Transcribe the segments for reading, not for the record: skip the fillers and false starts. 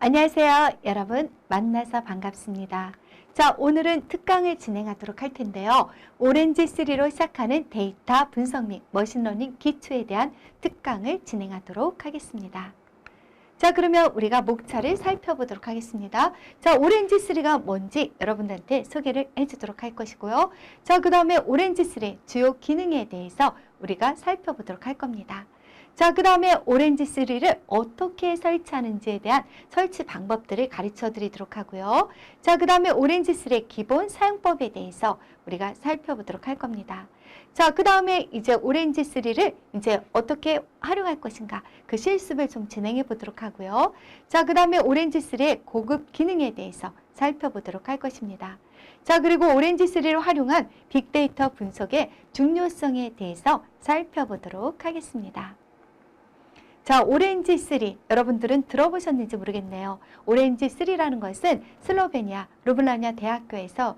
안녕하세요. 여러분 만나서 반갑습니다. 자, 오늘은 특강을 진행하도록 할 텐데요. 오렌지3로 시작하는 데이터 분석 및 머신러닝 기초에 대한 특강을 진행하도록 하겠습니다. 자, 그러면 우리가 목차를 살펴보도록 하겠습니다. 자, 오렌지3가 뭔지 여러분들한테 소개를 해주도록 할 것이고요. 자, 그 다음에 오렌지3의 주요 기능에 대해서 우리가 살펴보도록 할 겁니다. 자, 그 다음에 오렌지3를 어떻게 설치하는지에 대한 설치 방법들을 가르쳐 드리도록 하고요. 자, 그 다음에 오렌지3의 기본 사용법에 대해서 우리가 살펴보도록 할 겁니다. 자, 그 다음에 이제 오렌지3를 이제 어떻게 활용할 것인가 그 실습을 좀 진행해 보도록 하고요. 자, 그 다음에 오렌지3의 고급 기능에 대해서 살펴보도록 할 것입니다. 자, 그리고 오렌지3를 활용한 빅데이터 분석의 중요성에 대해서 살펴보도록 하겠습니다. 자, 오렌지3 여러분들은 들어보셨는지 모르겠네요. 오렌지3라는 것은 슬로베니아 르블라냐 대학교에서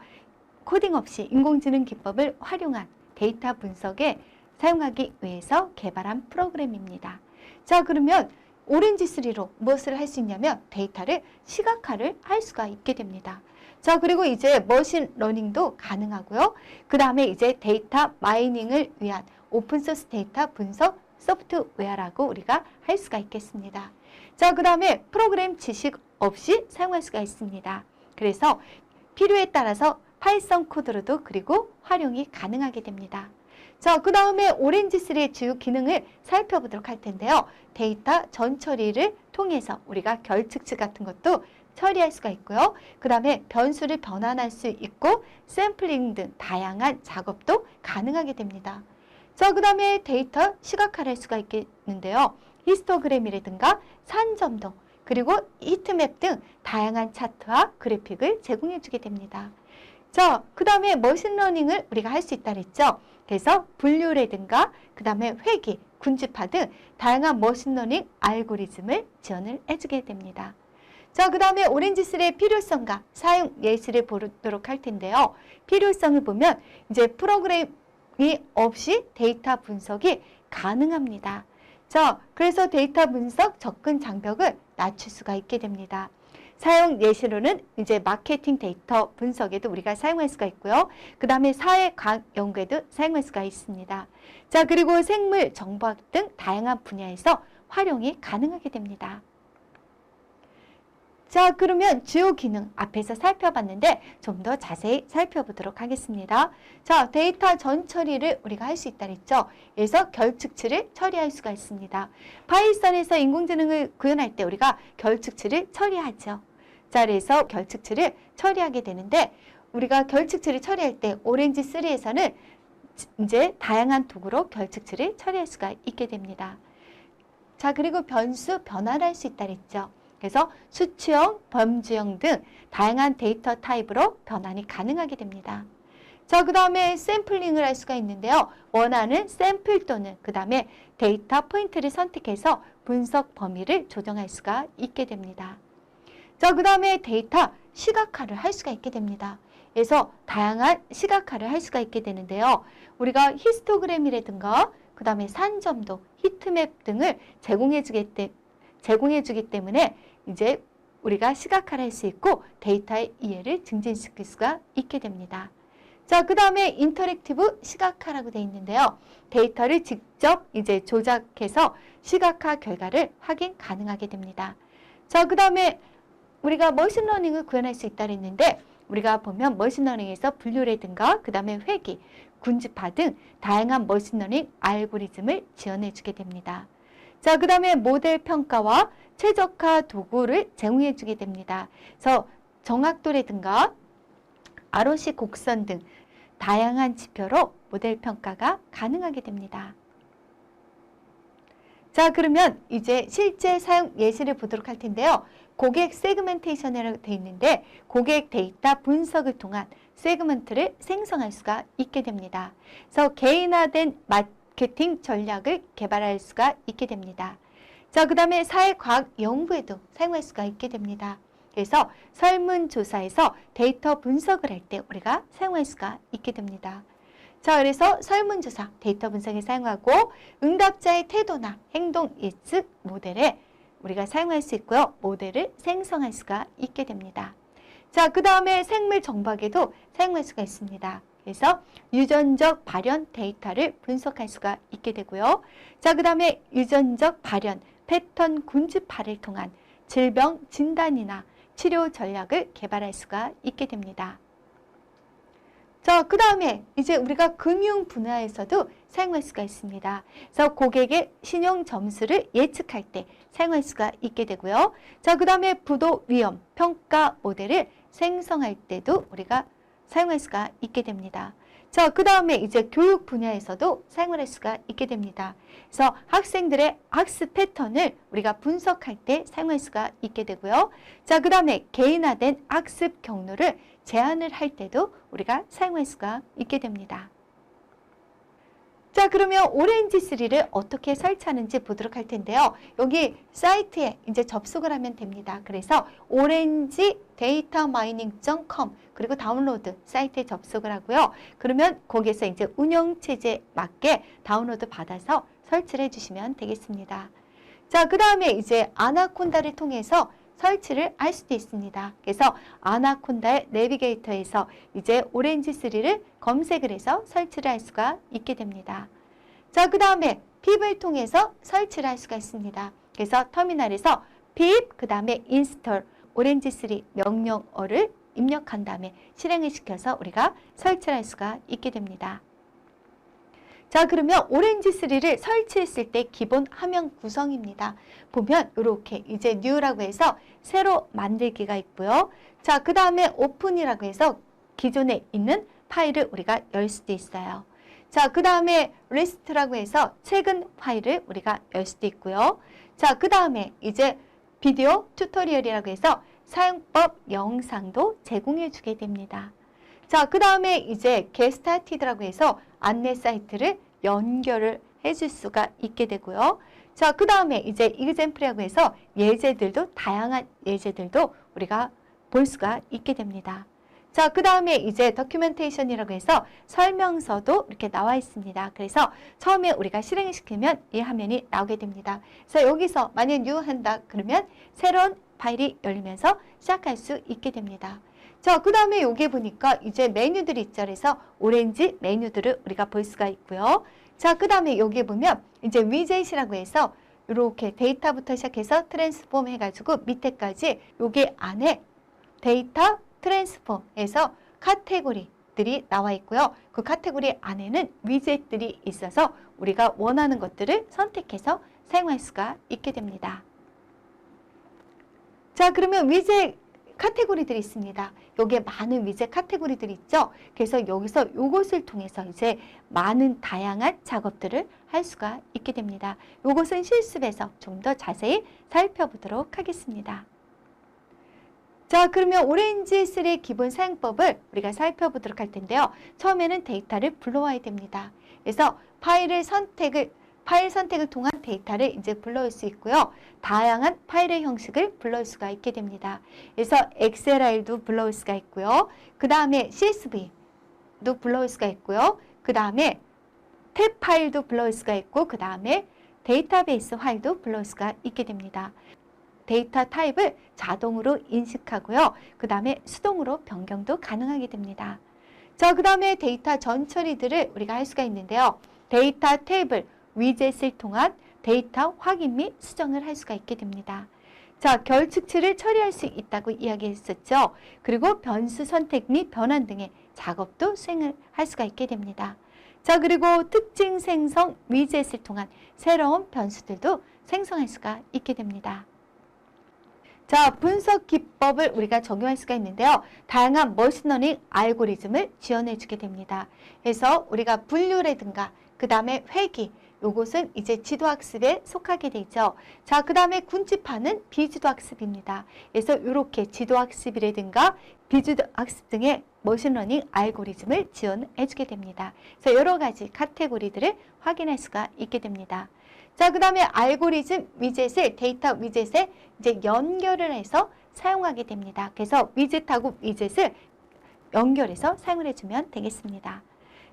코딩 없이 인공지능 기법을 활용한 데이터 분석에 사용하기 위해서 개발한 프로그램입니다. 자, 그러면 오렌지3로 무엇을 할 수 있냐면 데이터를 시각화를 할 수가 있게 됩니다. 자, 그리고 이제 머신러닝도 가능하고요. 그 다음에 이제 데이터 마이닝을 위한 오픈소스 데이터 분석 소프트웨어라고 우리가 할 수가 있겠습니다. 자, 그 다음에 프로그램 지식 없이 사용할 수가 있습니다. 그래서 필요에 따라서 파이썬 코드로도 그리고 활용이 가능하게 됩니다. 자, 그 다음에 오렌지3의 주요 기능을 살펴보도록 할 텐데요. 데이터 전 처리를 통해서 우리가 결측치 같은 것도 처리할 수가 있고요. 그 다음에 변수를 변환할 수 있고 샘플링 등 다양한 작업도 가능하게 됩니다. 자, 그 다음에 데이터 시각화를 할 수가 있겠는데요. 히스토그램이라든가 산점도 그리고 히트맵 등 다양한 차트와 그래픽을 제공해 주게 됩니다. 자, 그 다음에 머신러닝을 우리가 할 수 있다 그랬죠. 그래서 분류라든가 그 다음에 회귀, 군집화 등 다양한 머신러닝 알고리즘을 지원을 해주게 됩니다. 자, 그 다음에 오렌지3의 필요성과 사용 예시를 보도록 할 텐데요. 필요성을 보면 이제 프로그램이 없이 데이터 분석이 가능합니다. 자, 그래서 데이터 분석 접근 장벽을 낮출 수가 있게 됩니다. 사용 예시로는 이제 마케팅 데이터 분석에도 우리가 사용할 수가 있고요. 그 다음에 사회과학 연구에도 사용할 수가 있습니다. 자, 그리고 생물 정보학 등 다양한 분야에서 활용이 가능하게 됩니다. 자, 그러면 주요 기능 앞에서 살펴봤는데 좀 더 자세히 살펴보도록 하겠습니다. 자, 데이터 전 처리를 우리가 할 수 있다 그랬죠. 그래서 결측치를 처리할 수가 있습니다. 파이썬에서 인공지능을 구현할 때 우리가 결측치를 처리하죠. 자, 그래서 결측치를 처리하게 되는데 우리가 결측치를 처리할 때 오렌지3에서는 이제 다양한 도구로 결측치를 처리할 수가 있게 됩니다. 자, 그리고 변수 변환할 수 있다 그랬죠. 그래서 수치형, 범주형 등 다양한 데이터 타입으로 변환이 가능하게 됩니다. 자, 그 다음에 샘플링을 할 수가 있는데요. 원하는 샘플 또는 그 다음에 데이터 포인트를 선택해서 분석 범위를 조정할 수가 있게 됩니다. 자, 그 다음에 데이터 시각화를 할 수가 있게 됩니다. 그래서 다양한 시각화를 할 수가 있게 되는데요. 우리가 히스토그램이라든가 그 다음에 산점도, 히트맵 등을 제공해 주기 때문에 이제 우리가 시각화를 할 수 있고 데이터의 이해를 증진시킬 수가 있게 됩니다. 자, 그 다음에 인터랙티브 시각화라고 되어 있는데요. 데이터를 직접 이제 조작해서 시각화 결과를 확인 가능하게 됩니다. 자, 그 다음에 우리가 머신러닝을 구현할 수 있다고 했는데 우리가 보면 머신러닝에서 분류라든가 그 다음에 회귀, 군집화 등 다양한 머신러닝 알고리즘을 지원해 주게 됩니다. 자, 그 다음에 모델 평가와 최적화 도구를 제공해 주게 됩니다. 그래서 정확도라든가 ROC 곡선 등 다양한 지표로 모델 평가가 가능하게 됩니다. 자, 그러면 이제 실제 사용 예시를 보도록 할 텐데요. 고객 세그멘테이션이라고 되어 있는데 고객 데이터 분석을 통한 세그먼트를 생성할 수가 있게 됩니다. 그래서 개인화된 마케팅 전략을 개발할 수가 있게 됩니다. 자, 그 다음에 사회과학 연구에도 사용할 수가 있게 됩니다. 그래서 설문조사에서 데이터 분석을 할 때 우리가 사용할 수가 있게 됩니다. 자, 그래서 설문조사 데이터 분석에 사용하고 응답자의 태도나 행동 예측 모델에 우리가 사용할 수 있고요. 모델을 생성할 수가 있게 됩니다. 자, 그 다음에 생물 정박에도 사용할 수가 있습니다. 그래서 유전적 발현 데이터를 분석할 수가 있게 되고요. 자, 그 다음에 유전적 발현 패턴 군주파를 통한 질병 진단이나 치료 전략을 개발할 수가 있게 됩니다. 자, 그 다음에 이제 우리가 금융 분야에서도 사용할 수가 있습니다. 그래서 고객의 신용 점수를 예측할 때 사용할 수가 있게 되고요. 자, 그 다음에 부도 위험 평가 모델을 생성할 때도 우리가 사용할 수가 있게 됩니다. 자, 그 다음에 이제 교육 분야에서도 사용을 할 수가 있게 됩니다. 그래서 학생들의 학습 패턴을 우리가 분석할 때 사용할 수가 있게 되고요. 자, 그 다음에 개인화된 학습 경로를 제한을 할 때도 우리가 사용할 수가 있게 됩니다. 자, 그러면 오렌지3를 어떻게 설치하는지 보도록 할 텐데요. 여기 사이트에 이제 접속을 하면 됩니다. 그래서 orangedatamining.com 그리고 다운로드 사이트에 접속을 하고요. 그러면 거기에서 이제 운영체제에 맞게 다운로드 받아서 설치를 해주시면 되겠습니다. 자, 그 다음에 이제 아나콘다를 통해서 설치를 할 수도 있습니다. 그래서 아나콘다의 내비게이터에서 이제 오렌지3를 검색을 해서 설치를 할 수가 있게 됩니다. 자, 그 다음에 pip을 통해서 설치를 할 수가 있습니다. 그래서 터미널에서 pip 그 다음에 install 오렌지3 명령어를 입력한 다음에 실행을 시켜서 우리가 설치를 할 수가 있게 됩니다. 자, 그러면 오렌지3를 설치했을 때 기본 화면 구성입니다. 보면 이렇게 이제 new라고 해서 새로 만들기가 있고요. 자, 그 다음에 open이라고 해서 기존에 있는 파일을 우리가 열 수도 있어요. 자, 그 다음에 list라고 해서 최근 파일을 우리가 열 수도 있고요. 자, 그 다음에 이제 비디오 튜토리얼이라고 해서 사용법 영상도 제공해 주게 됩니다. 자, 그 다음에 이제 get started라고 해서 안내 사이트를 연결을 해줄 수가 있게 되고요. 자, 그 다음에 이제 example이라고 해서 예제들도 다양한 예제들도 우리가 볼 수가 있게 됩니다. 자, 그 다음에 이제 documentation이라고 해서 설명서도 이렇게 나와 있습니다. 그래서 처음에 우리가 실행을 시키면 이 화면이 나오게 됩니다. 그래서 여기서 만약 new 한다 그러면 새로운 파일이 열리면서 시작할 수 있게 됩니다. 자, 그 다음에 여기 보니까 이제 메뉴들이 있죠. 그래서 오렌지 메뉴들을 우리가 볼 수가 있고요. 자, 그 다음에 여기 보면 이제 위젯이라고 해서 이렇게 데이터부터 시작해서 트랜스폼 해가지고 밑에까지 여기 안에 데이터 트랜스폼에서 카테고리들이 나와 있고요. 그 카테고리 안에는 위젯들이 있어서 우리가 원하는 것들을 선택해서 사용할 수가 있게 됩니다. 자, 그러면 위젯 카테고리들이 있습니다. 여기에 많은 위젯 카테고리들이 있죠. 그래서 여기서 이것을 통해서 이제 많은 다양한 작업들을 할 수가 있게 됩니다. 이것은 실습에서 좀 더 자세히 살펴보도록 하겠습니다. 자, 그러면 오렌지3의 기본 사용법을 우리가 살펴보도록 할 텐데요. 처음에는 데이터를 불러와야 됩니다. 그래서 파일 선택을 통한 데이터를 이제 불러올 수 있고요. 다양한 파일의 형식을 불러올 수가 있게 됩니다. 그래서 XLR도 불러올 수가 있고요. 그 다음에 CSV도 불러올 수가 있고요. 그 다음에 탭 파일도 불러올 수가 있고, 그 다음에 데이터베이스 파일도 불러올 수가 있게 됩니다. 데이터 타입을 자동으로 인식하고요. 그 다음에 수동으로 변경도 가능하게 됩니다. 자, 그 다음에 데이터 전처리들을 우리가 할 수가 있는데요. 데이터 테이블, 위젯을 통한 데이터 확인 및 수정을 할 수가 있게 됩니다. 자, 결측치를 처리할 수 있다고 이야기했었죠. 그리고 변수 선택 및 변환 등의 작업도 수행을 할 수가 있게 됩니다. 자, 그리고 특징 생성 위젯을 통한 새로운 변수들도 생성할 수가 있게 됩니다. 자, 분석 기법을 우리가 적용할 수가 있는데요. 다양한 머신러닝 알고리즘을 지원해 주게 됩니다. 그래서 우리가 분류라든가 그 다음에 회귀, 요것은 이제 지도학습에 속하게 되죠. 자, 그 다음에 군집하는 비지도학습입니다. 그래서 이렇게 지도학습이라든가 비지도학습 등의 머신러닝 알고리즘을 지원해 주게 됩니다. 그래서 여러 가지 카테고리들을 확인할 수가 있게 됩니다. 자, 그 다음에 알고리즘 위젯을 데이터 위젯에 이제 연결을 해서 사용하게 됩니다. 그래서 위젯하고 위젯을 연결해서 사용을 해주면 되겠습니다.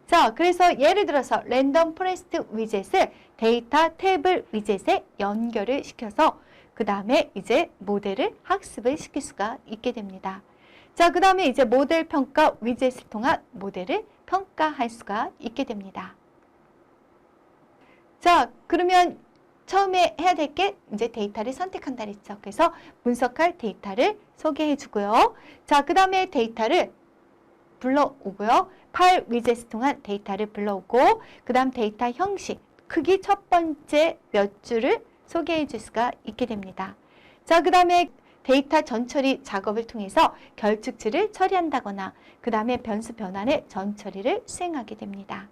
자, 그래서 예를 들어서 랜덤 포레스트 위젯을 데이터 테이블 위젯에 연결을 시켜서 그 다음에 이제 모델을 학습을 시킬 수가 있게 됩니다. 자, 그 다음에 이제 모델 평가 위젯을 통한 모델을 평가할 수가 있게 됩니다. 자, 그러면 처음에 해야 될 게 이제 데이터를 선택한다 그랬죠. 그래서 분석할 데이터를 소개해 주고요. 자, 그 다음에 데이터를 불러오고요. 파일 위젯을 통한 데이터를 불러오고, 그 다음 데이터 형식, 크기 첫 번째 몇 줄을 소개해 줄 수가 있게 됩니다. 자, 그 다음에 데이터 전처리 작업을 통해서 결축치를 처리한다거나 그 다음에 변수 변환의 전처리를 수행하게 됩니다.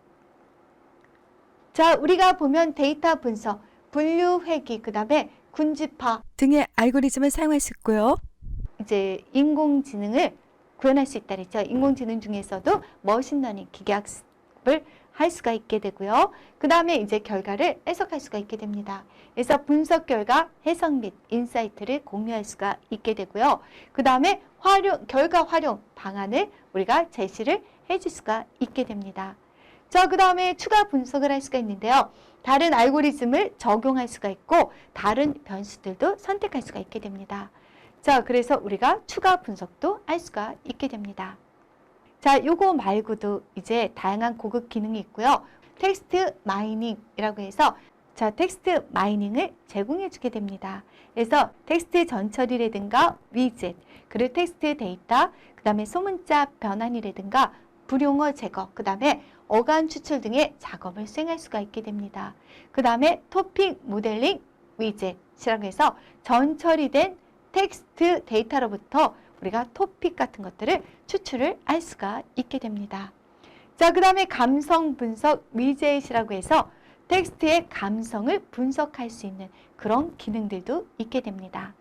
자, 우리가 보면 데이터 분석, 분류 회귀, 그 다음에 군집화 등의 알고리즘을 사용할 수 있고요. 이제 인공지능을 구현할 수 있다 그랬죠. 인공지능 중에서도 머신러닝, 기계학습을 할 수가 있게 되고요. 그 다음에 이제 결과를 해석할 수가 있게 됩니다. 그래서 분석 결과, 해석 및 인사이트를 공유할 수가 있게 되고요. 그 다음에 결과 활용 방안을 우리가 제시를 해줄 수가 있게 됩니다. 자, 그 다음에 추가 분석을 할 수가 있는데요. 다른 알고리즘을 적용할 수가 있고 다른 변수들도 선택할 수가 있게 됩니다. 자, 그래서 우리가 추가 분석도 할 수가 있게 됩니다. 자, 요거 말고도 이제 다양한 고급 기능이 있고요. 텍스트 마이닝이라고 해서 자, 텍스트 마이닝을 제공해 주게 됩니다. 그래서 텍스트 전처리라든가 위젯, 그리고 텍스트 데이터, 그 다음에 소문자 변환이라든가 불용어 제거, 그 다음에 어감 추출 등의 작업을 수행할 수가 있게 됩니다. 그 다음에 토픽 모델링 위젯이라고 해서 전처리된 텍스트 데이터로부터 우리가 토픽 같은 것들을 추출을 할 수가 있게 됩니다. 자, 그 다음에 감성 분석 위젯이라고 해서 텍스트의 감성을 분석할 수 있는 그런 기능들도 있게 됩니다.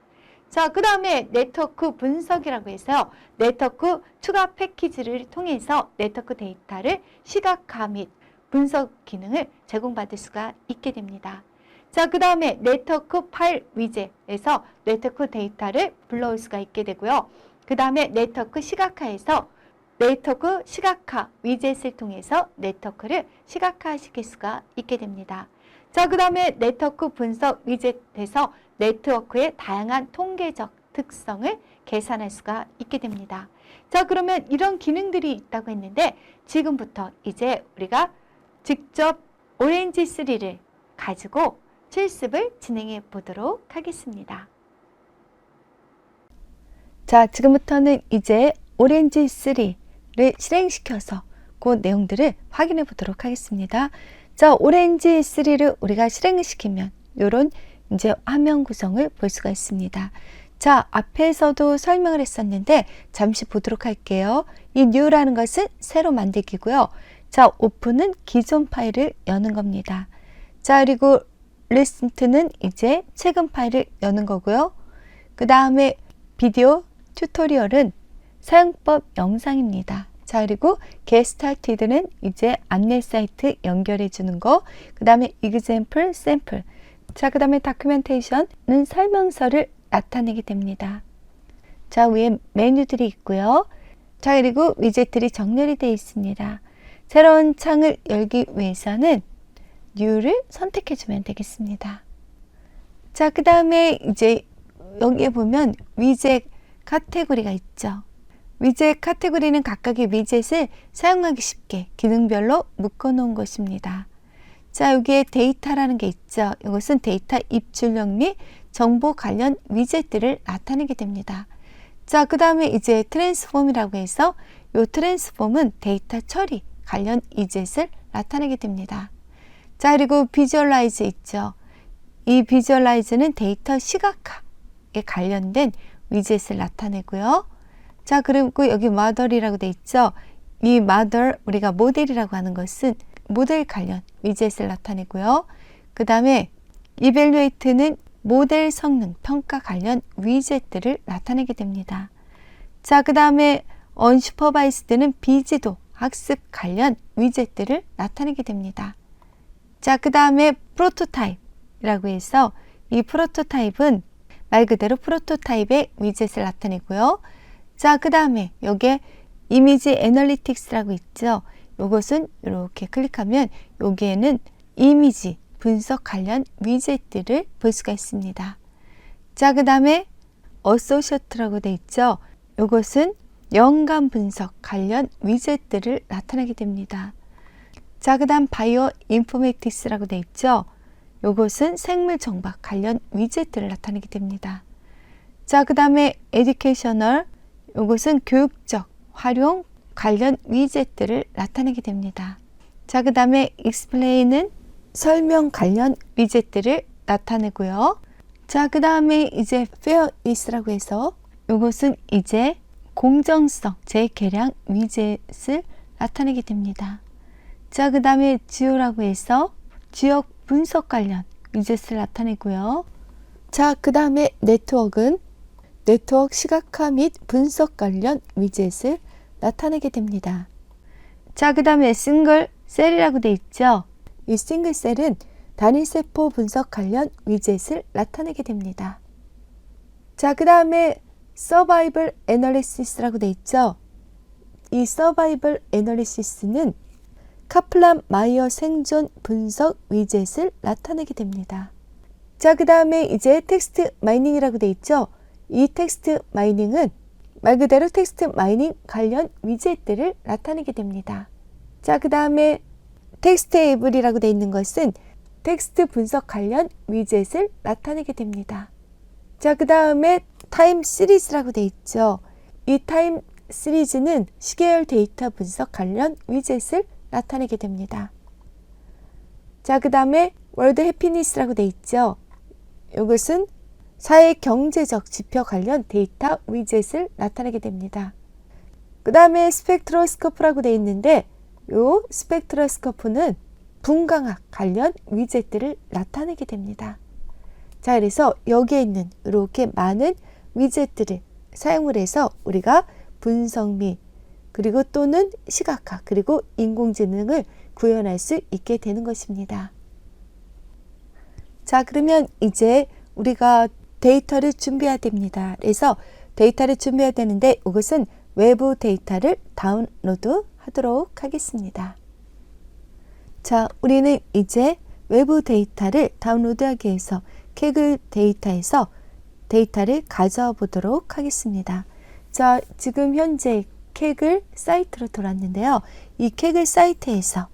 자, 그 다음에 네트워크 분석이라고 해서 네트워크 추가 패키지를 통해서 네트워크 데이터를 시각화 및 분석 기능을 제공받을 수가 있게 됩니다. 자, 그 다음에 네트워크 파일 위젯에서 네트워크 데이터를 불러올 수가 있게 되고요. 그 다음에 네트워크 시각화에서 네트워크 시각화 위젯을 통해서 네트워크를 시각화시킬 수가 있게 됩니다. 자, 그 다음에 네트워크 분석 위젯에서 네트워크의 다양한 통계적 특성을 계산할 수가 있게 됩니다. 자, 그러면 이런 기능들이 있다고 했는데 지금부터 이제 우리가 직접 오렌지3를 가지고 실습을 진행해 보도록 하겠습니다. 자, 지금부터는 이제 오렌지3를 실행시켜서 그 내용들을 확인해 보도록 하겠습니다. 자, 오렌지3를 우리가 실행시키면 이런 이제 화면 구성을 볼 수가 있습니다. 자, 앞에서도 설명을 했었는데 잠시 보도록 할게요. 이 new라는 것은 새로 만들기고요. 자, open은 기존 파일을 여는 겁니다. 자, 그리고 recent는 이제 최근 파일을 여는 거고요. 그 다음에 비디오 튜토리얼은 사용법 영상입니다. 자, 그리고 get started는 이제 안내 사이트 연결해 주는 거. 그 다음에 example, sample. 자, 그 다음에 documentation은 설명서를 나타내게 됩니다. 자, 위에 메뉴들이 있고요. 자, 그리고 위젯들이 정렬이 되어 있습니다. 새로운 창을 열기 위해서는 new를 선택해 주면 되겠습니다. 자, 그 다음에 이제 여기에 보면 위젯 카테고리가 있죠. 위젯 카테고리는 각각의 위젯을 사용하기 쉽게 기능별로 묶어 놓은 것입니다. 자, 여기에 데이터라는 게 있죠. 이것은 데이터 입출력 및 정보 관련 위젯들을 나타내게 됩니다. 자, 그 다음에 이제 트랜스폼이라고 해서 이 트랜스폼은 데이터 처리 관련 위젯을 나타내게 됩니다. 자, 그리고 비주얼라이즈 있죠. 이 비주얼라이즈는 데이터 시각화에 관련된 위젯을 나타내고요. 자, 그리고 여기 모델이라고 돼 있죠. 이 모델, 우리가 모델이라고 하는 것은 모델 관련 위젯을 나타내고요. 그 다음에 이밸류에이트는 모델 성능 평가 관련 위젯들을 나타내게 됩니다. 자, 그 다음에 언슈퍼바이스드는 비지도 학습 관련 위젯들을 나타내게 됩니다. 자, 그 다음에 프로토타입이라고 해서 이 프로토타입은 말 그대로 프로토타입의 위젯을 나타내고요. 자, 그 다음에 여기에 이미지 애널리틱스라고 있죠. 이것은 이렇게 클릭하면 여기에는 이미지 분석 관련 위젯들을 볼 수가 있습니다. 자, 그 다음에 어소시어트라고 돼 있죠. 이것은 연관 분석 관련 위젯들을 나타내게 됩니다. 자, 그 다음 바이오 인포메틱스라고 돼 있죠. 이것은 생물 정박 관련 위젯들을 나타내게 됩니다. 자, 그 다음에 에듀케이셔널, 이것은 교육적 활용 관련 위젯들을 나타내게 됩니다. 자, 그 다음에 explain은 설명 관련 위젯들을 나타내고요. 자, 그 다음에 이제 fairness라고 해서 이것은 이제 공정성, 재계량 위젯을 나타내게 됩니다. 자, 그 다음에 지오라고 해서 지역 분석 관련 위젯을 나타내고요. 자, 그 다음에 네트워크는 네트워크 시각화 및 분석 관련 위젯을 나타내게 됩니다. 자, 그 다음에 싱글 셀이라고 되어 있죠. 이 싱글 셀은 단일세포 분석 관련 위젯을 나타내게 됩니다. 자, 그 다음에 서바이벌 애널리시스라고 되어 있죠. 이 서바이벌 애널리시스는 카플란 마이어 생존 분석 위젯을 나타내게 됩니다. 자, 그 다음에 이제 텍스트 마이닝이라고 되어 있죠. 이 텍스트 마이닝은 말 그대로 텍스트 마이닝 관련 위젯들을 나타내게 됩니다. 자, 그 다음에 텍스트 에이블이라고 되어 있는 것은 텍스트 분석 관련 위젯을 나타내게 됩니다. 자, 그 다음에 타임 시리즈라고 되어 있죠. 이 타임 시리즈는 시계열 데이터 분석 관련 위젯을 나타내게 됩니다. 자, 그 다음에 월드 해피니스라고 되어 있죠. 이것은 사회 경제적 지표 관련 데이터 위젯을 나타내게 됩니다. 그 다음에 스펙트로스코프라고 되어 있는데 이 스펙트로스코프는 분광학 관련 위젯들을 나타내게 됩니다. 자, 그래서 여기에 있는 이렇게 많은 위젯들을 사용을 해서 우리가 분석 및 그리고 또는 시각화 그리고 인공지능을 구현할 수 있게 되는 것입니다. 자, 그러면 이제 우리가 데이터를 준비해야 됩니다. 그래서 데이터를 준비해야 되는데 이것은 외부 데이터를 다운로드 하도록 하겠습니다. 자, 우리는 이제 외부 데이터를 다운로드하기 위해서 케글 데이터에서 데이터를 가져와 보도록 하겠습니다. 자, 지금 현재 케글 사이트로 돌았는데요. 이 케글 사이트에서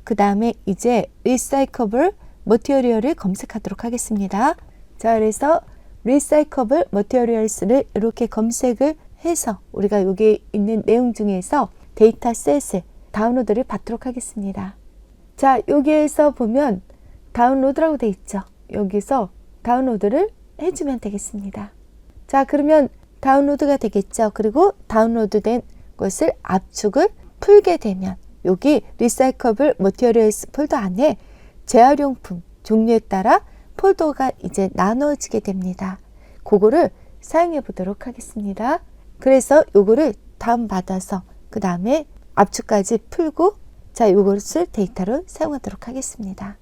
그 다음에 이제 리사이커블 머티리얼을 검색하도록 하겠습니다. 자, 그래서 리사이커블 머티리얼스를 이렇게 검색을 해서 우리가 여기 있는 내용 중에서 데이터셋을 다운로드를 받도록 하겠습니다. 자, 여기에서 보면 다운로드라고 되어 있죠. 여기서 다운로드를 해주면 되겠습니다. 자, 그러면 다운로드가 되겠죠. 그리고 다운로드된 것을 압축을 풀게 되면 여기 리사이커블 머티리얼스 폴더 안에 재활용품 종류에 따라 폴더가 이제 나눠지게 됩니다. 그거를 사용해 보도록 하겠습니다. 그래서 요거를 다운받아서 그 다음에 압축까지 풀고 자, 요것을 데이터로 사용하도록 하겠습니다.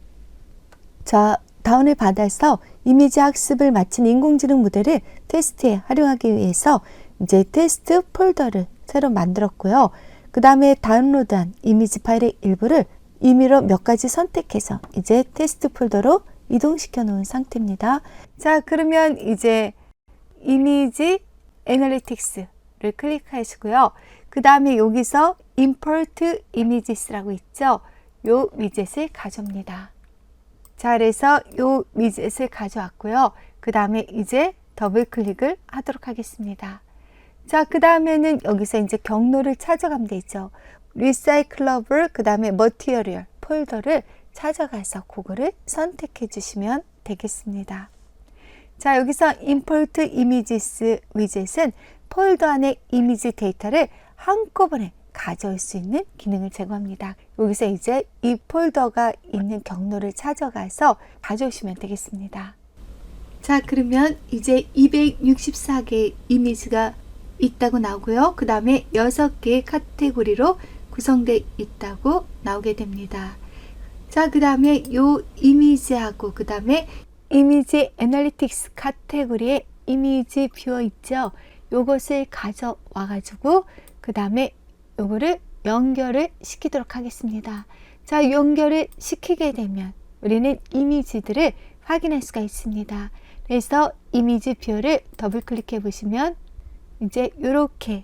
자, 다운을 받아서 이미지 학습을 마친 인공지능 모델을 테스트에 활용하기 위해서 이제 테스트 폴더를 새로 만들었고요. 그 다음에 다운로드한 이미지 파일의 일부를 임의로 몇 가지 선택해서 이제 테스트 폴더로 이동시켜 놓은 상태입니다. 자, 그러면 이제 이미지 애널리틱스를 클릭하시고요. 그 다음에 여기서 import images라고 있죠. 요 위젯을 가져옵니다. 자, 그래서 요 위젯을 가져왔고요. 그 다음에 이제 더블 클릭을 하도록 하겠습니다. 자, 그 다음에는 여기서 이제 경로를 찾아가면 되죠. 리사이클러블 그 다음에 머티리얼 폴더를 찾아가서 그거를 선택해 주시면 되겠습니다. 자, 여기서 import images 위젯은 폴더 안에 이미지 데이터를 한꺼번에 가져올 수 있는 기능을 제공합니다. 여기서 이제 이 폴더가 있는 경로를 찾아가서 가져오시면 되겠습니다. 자, 그러면 이제 264개의 이미지가 있다고 나오고요. 그 다음에 6개의 카테고리로 구성되어 있다고 나오게 됩니다. 자, 그 다음에 요 이미지하고 그 다음에 이미지 애널리틱스 카테고리에 이미지 뷰어 있죠. 요것을 가져와 가지고 그 다음에 요거를 연결을 시키도록 하겠습니다. 자, 연결을 시키게 되면 우리는 이미지들을 확인할 수가 있습니다. 그래서 이미지 뷰를 더블 클릭해 보시면 이제 이렇게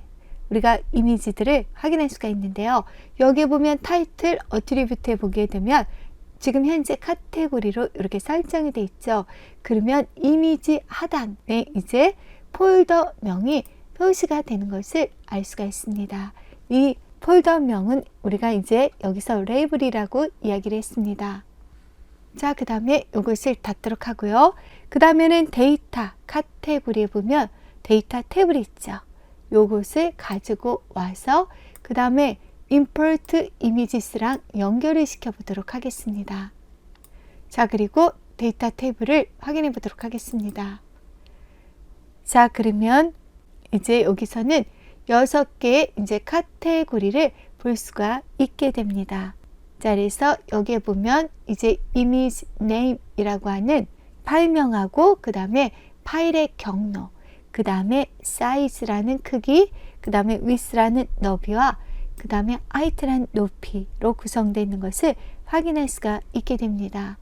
우리가 이미지들을 확인할 수가 있는데요. 여기 보면 타이틀, 어트리뷰트에 보게 되면 지금 현재 카테고리로 이렇게 설정이 되어 있죠. 그러면 이미지 하단에 이제 폴더명이 표시가 되는 것을 알 수가 있습니다. 이 폴더명은 우리가 이제 여기서 레이블이라고 이야기를 했습니다. 자, 그 다음에 이것을 닫도록 하고요. 그 다음에는 데이터 카테고리에 보면 데이터 탭이 있죠. 요것을 가지고 와서 그 다음에 import images랑 연결을 시켜 보도록 하겠습니다. 자, 그리고 데이터 탭을 확인해 보도록 하겠습니다. 자, 그러면 이제 여기서는 6개의 이제 카테고리를 볼 수가 있게 됩니다. 자, 그래서 여기에 보면 이제 image name이라고 하는 파일명하고 그 다음에 파일의 경로, 그 다음에 사이즈라는 크기, 그 다음에 width라는 너비와 그 다음에 height라는 높이로 구성되어 있는 것을 확인할 수가 있게 됩니다.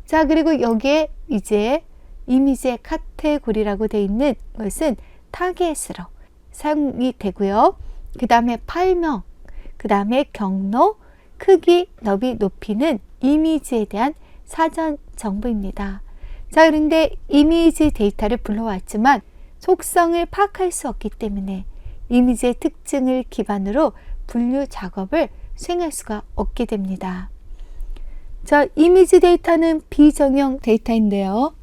자, 그리고 여기에 이제 이미지의 카테고리라고 되어 있는 것은 타겟으로 사용이 되고요. 그 다음에 파일명, 그 다음에 경로, 크기, 너비, 높이는 이미지에 대한 사전 정보입니다. 자, 그런데 이미지 데이터를 불러왔지만 속성을 파악할 수 없기 때문에 이미지의 특징을 기반으로 분류 작업을 수행할 수가 없게 됩니다. 자, 이미지 데이터는 비정형 데이터인데요.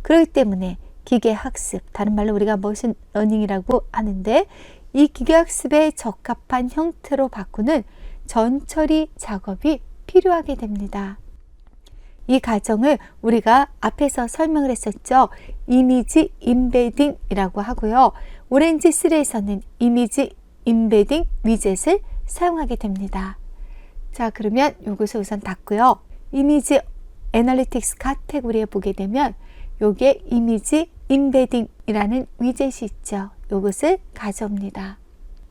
그렇기 때문에 기계학습, 다른 말로 우리가 머신러닝이라고 하는데 이 기계학습에 적합한 형태로 바꾸는 전처리 작업이 필요하게 됩니다. 이 과정을 우리가 앞에서 설명을 했었죠. 이미지 임베딩이라고 하고요. 오렌지 3에서는 이미지 임베딩 위젯을 사용하게 됩니다. 자, 그러면 이것을 우선 닫고요. 이미지 애널리틱스 카테고리에 보게 되면 요게 이미지 임베딩이라는 위젯이 있죠. 요것을 가져옵니다.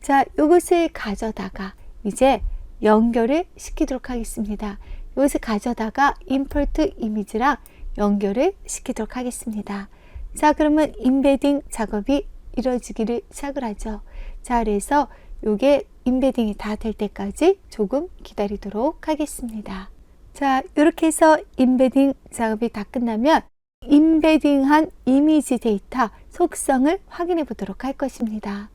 자, 요것을 가져다가 이제 연결을 시키도록 하겠습니다. 이것을 가져다가 import image랑 연결을 시키도록 하겠습니다. 자, 그러면 임베딩 작업이 이루어지기를 시작을 하죠. 자, 그래서 이게 임베딩이 다 될 때까지 조금 기다리도록 하겠습니다. 자, 이렇게 해서 임베딩 작업이 다 끝나면 임베딩한 이미지 데이터 속성을 확인해 보도록 할 것입니다.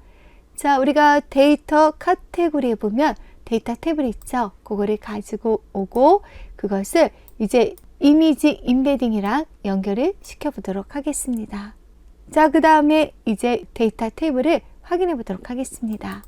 자, 우리가 데이터 카테고리에 보면 데이터 탭을 있죠. 그거를 가지고 오고 그것을 이제 이미지 임베딩이랑 연결을 시켜 보도록 하겠습니다. 자, 그 다음에 이제 데이터 탭을 확인해 보도록 하겠습니다.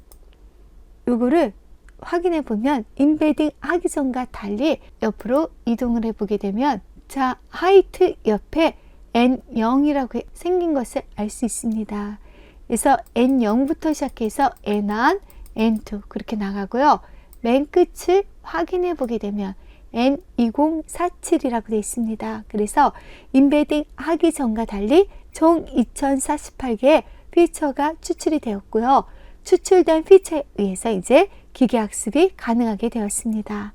요거를 확인해 보면 임베딩 하기 전과 달리 옆으로 이동을 해 보게 되면 자, 하이트 옆에 N0이라고 생긴 것을 알 수 있습니다. 그래서 N0부터 시작해서 N1, N2 그렇게 나가고요. 맨 끝을 확인해 보게 되면 N2047이라고 되어 있습니다. 그래서 임베딩 하기 전과 달리 총 2048개의 피처가 추출이 되었고요. 추출된 피처에 의해서 이제 기계학습이 가능하게 되었습니다.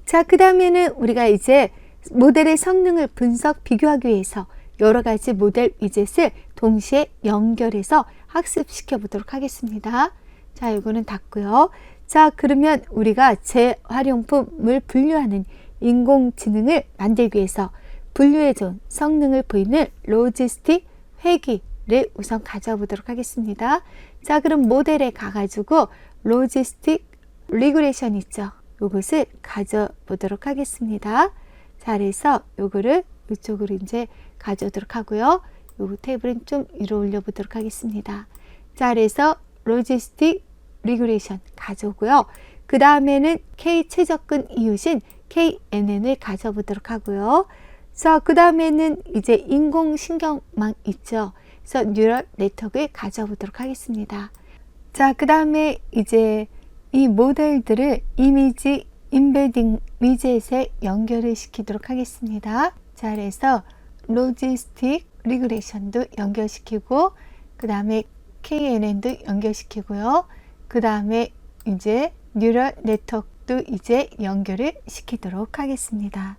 자, 그 다음에는 우리가 이제 모델의 성능을 분석, 비교하기 위해서 여러 가지 모델 위젯을 동시에 연결해서 학습시켜 보도록 하겠습니다. 자, 이거는 닫고요. 자, 그러면 우리가 재활용품을 분류하는 인공지능을 만들기 위해서 분류에 좋은 성능을 보이는 로지스틱 회귀를 우선 가져와 보도록 하겠습니다. 자, 그럼 모델에 가가지고 로지스틱 리그레이션 있죠. 이것을 가져보도록 하겠습니다. 자, 그래서 요거를 이쪽으로 이제 가져오도록 하고요. 요 테이블은 좀 위로 올려보도록 하겠습니다. 자, 그래서 로지스틱 리그레이션 가져오고요. 그 다음에는 K 최접근 이웃인 KNN을 가져보도록 하고요. 자, 그 다음에는 이제 인공신경망 있죠. 그래서 뉴럴 네트워크를 가져보도록 하겠습니다. 자, 그 다음에 이제 이 모델들을 이미지 임베딩 위젯에 연결을 시키도록 하겠습니다. 자, 그래서 로지스틱 리그레이션도 연결시키고 그 다음에 KNN도 연결시키고요. 그 다음에 이제 뉴럴 네트워크도 이제 연결을 시키도록 하겠습니다.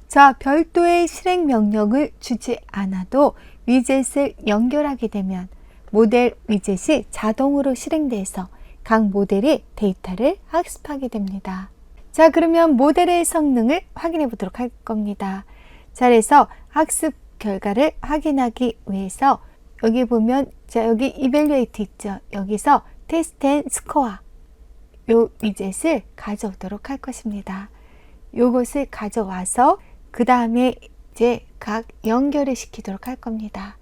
자, 별도의 실행 명령을 주지 않아도 위젯을 연결하게 되면 모델 위젯이 자동으로 실행돼서 각 모델이 데이터를 학습하게 됩니다. 자, 그러면 모델의 성능을 확인해 보도록 할 겁니다. 자, 그래서 학습 결과를 확인하기 위해서 여기 보면 자, 여기 이밸류에이트 있죠. 여기서 테스트 앤 스코어 요 위젯을 가져오도록 할 것입니다. 요것을 가져와서 그 다음에 이제 각 연결을 시키도록 할 겁니다.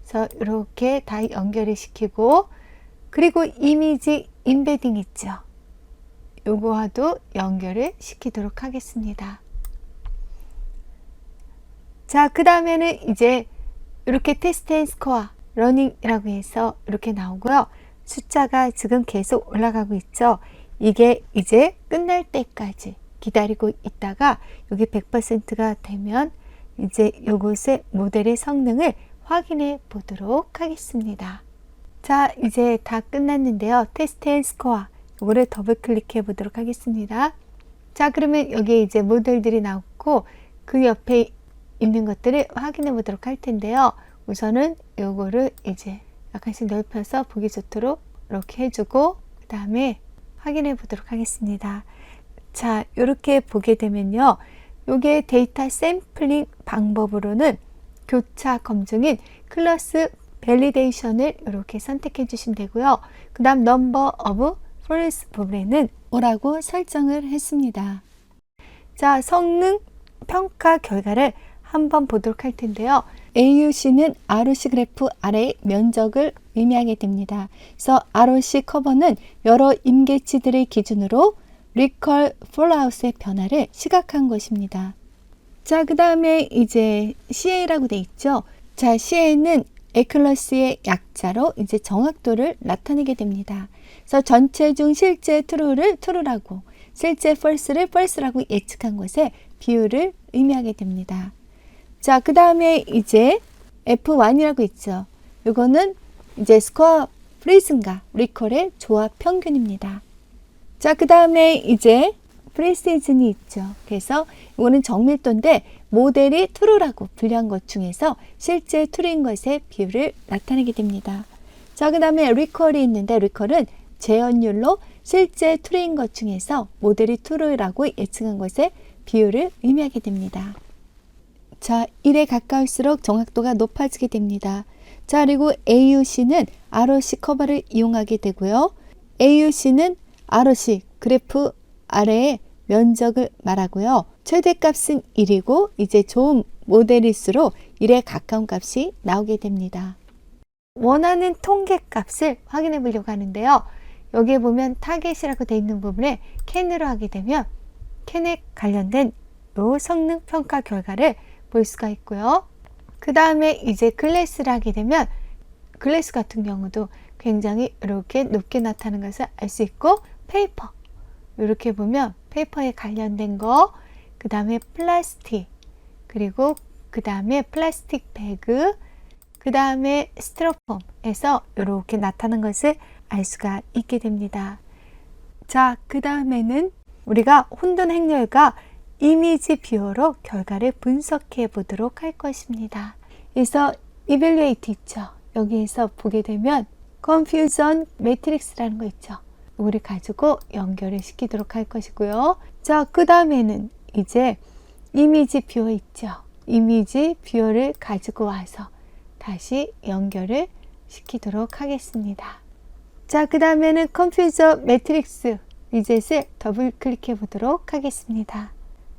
그래서 이렇게 다 연결을 시키고 그리고 이미지 임베딩 있죠. 요거와도 연결을 시키도록 하겠습니다. 자, 그 다음에는 이제 이렇게 테스트 앤 스코어 러닝이라고 해서 이렇게 나오고요. 숫자가 지금 계속 올라가고 있죠. 이게 이제 끝날 때까지 기다리고 있다가 여기 100%가 되면 이제 요것의 모델의 성능을 확인해 보도록 하겠습니다. 자, 이제 다 끝났는데요. 테스트 앤 스코어 이거를 더블 클릭해 보도록 하겠습니다. 자, 그러면 여기에 이제 모델들이 나오고 그 옆에 있는 것들을 확인해 보도록 할 텐데요. 우선은 요거를 이제 약간씩 넓혀서 보기 좋도록 이렇게 해주고 그 다음에 확인해 보도록 하겠습니다. 자, 이렇게 보게 되면요. 요게 데이터 샘플링 방법으로는 교차 검증인 클래스 밸리데이션을 이렇게 선택해 주시면 되고요. 그 다음 넘버 오브 폴리스 부분에는 오라고 설정을 했습니다. 자, 성능 평가 결과를 한번 보도록 할 텐데요. AUC는 ROC 그래프 아래의 면적을 의미하게 됩니다. 그래서 ROC 커버는 여러 임계치들의 기준으로 리컬 폴아웃의 변화를 시각한 것입니다. 자, 그 다음에 이제 CA라고 돼 있죠. 자, CA는 accuracy의 약자로 이제 정확도를 나타내게 됩니다. 그래서 전체 중 실제 true를 true라고, 실제 false를 false라고 예측한 것의 비율을 의미하게 됩니다. 자, 그 다음에 이제 F1이라고 있죠. 이거는 이제 스코어 프리즌과 리콜의 조합 평균입니다. 자, 그 다음에 이제 프리시즌이 있죠. 그래서 이거는 정밀도인데 모델이 true라고 분류한 것 중에서 실제 true인 것의 비율을 나타내게 됩니다. 자, 그 다음에 리콜이 있는데 리콜은 재현율로 실제 true인 것 중에서 모델이 true라고 예측한 것의 비율을 의미하게 됩니다. 자, 1에 가까울수록 정확도가 높아지게 됩니다. 자, 그리고 AUC는 ROC 커버를 이용하게 되고요. AUC는 ROC 그래프 아래의 면적을 말하고요. 최대값은 1이고 이제 좋은 모델일수록 1에 가까운 값이 나오게 됩니다. 원하는 통계값을 확인해 보려고 하는데요. 여기에 보면 타겟이라고 되어 있는 부분에 캔으로 하게 되면 캔에 관련된 요 성능 평가 결과를 볼 수가 있고요. 그 다음에 이제 클래스를 하게 되면 클래스 같은 경우도 굉장히 이렇게 높게 나타나는 것을 알 수 있고 페이퍼 이렇게 보면 페이퍼에 관련된 거, 그 다음에 플라스틱, 그리고 그 다음에 플라스틱 배그, 그 다음에 스티로폼에서 이렇게 나타나는 것을 알 수가 있게 됩니다. 자, 그 다음에는 우리가 혼돈 행렬과 이미지 뷰어로 결과를 분석해 보도록 할 것입니다. 그래서 이밸류에이트 있죠. 여기에서 보게 되면 컨퓨전 매트릭스라는 거 있죠. 이거를 가지고 연결을 시키도록 할 것이고요. 자, 그 다음에는 이제 이미지 뷰어 있죠. 이미지 뷰어를 가지고 와서 다시 연결을 시키도록 하겠습니다. 자, 그 다음에는 컨퓨전 매트릭스 위젯을 더블 클릭해 보도록 하겠습니다.